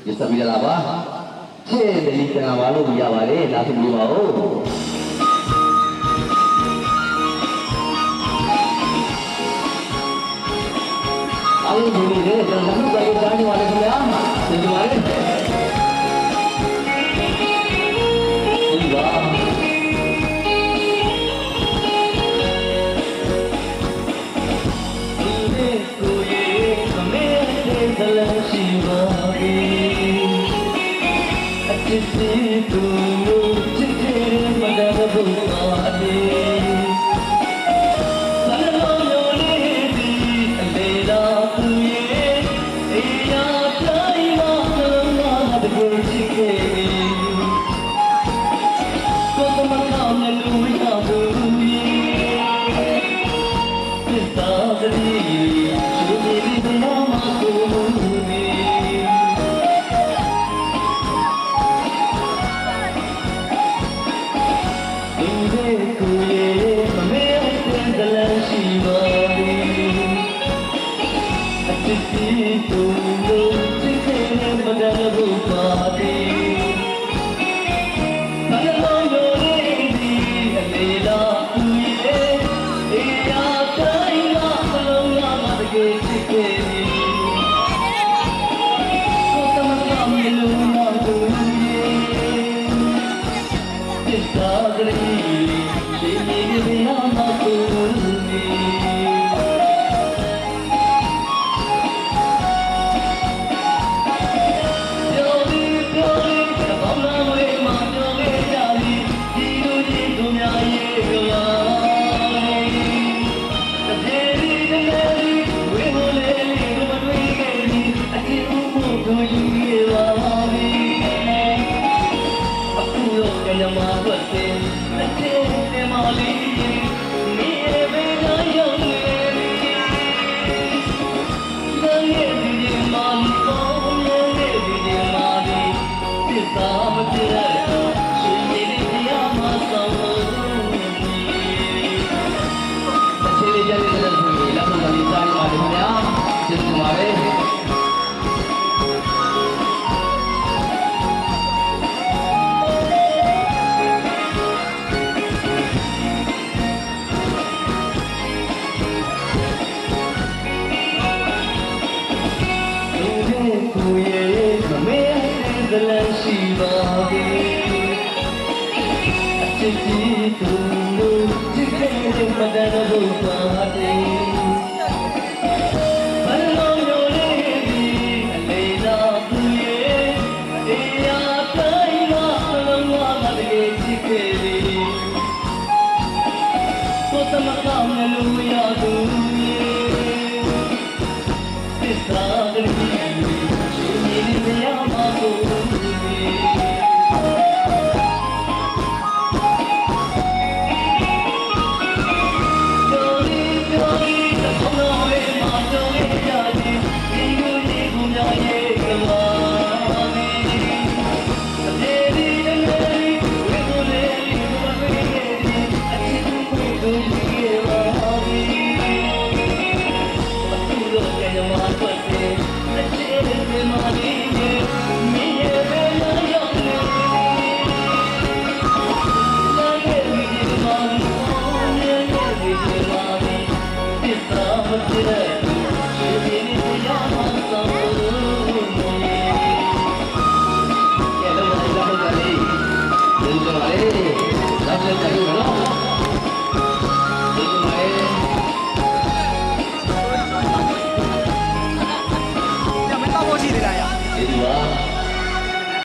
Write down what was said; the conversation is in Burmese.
ဒီစပီလာပါချဲ့တယ်ဒီကံပါလို့ရပါတယ်လာသူလို့ပါဦးအားလုံးဒီနေ့လည်းကျွန်တော်တို့ကကြားနေပါလေခင်ဗျာသိကြပါလေဒီပါရှိပါ၏အချစ်စီသူချစ်တယ်မတတ်ဘူးပါသည်ဆန္ဒလုံးရိုးလေးဒီအလေလာသူရဲ့အေးရတိုင်းမှာလုံးဝတကယ်ချစ်ခဲ့ကိုယ်သမကောင်းတဲ့လူရဘူးသစ္စာတည်းသူဒီဒီနာမကိုရှိပါသည်အချစ်ကြီးသူချစ်တဲ့မတန်ဘူးပါသည်ဘယ်လိုမျိုးလေးဒီအလေးသာသူရဲ့အေးရတိုင်းမှာလုံးဝမတကယ်ချစ်ခဲ့သည်ကိုယ်သမကောင်းတဲ့လူရသူရဲ့သစ္စာတည်းရှင်နေမရမှာကိုLet's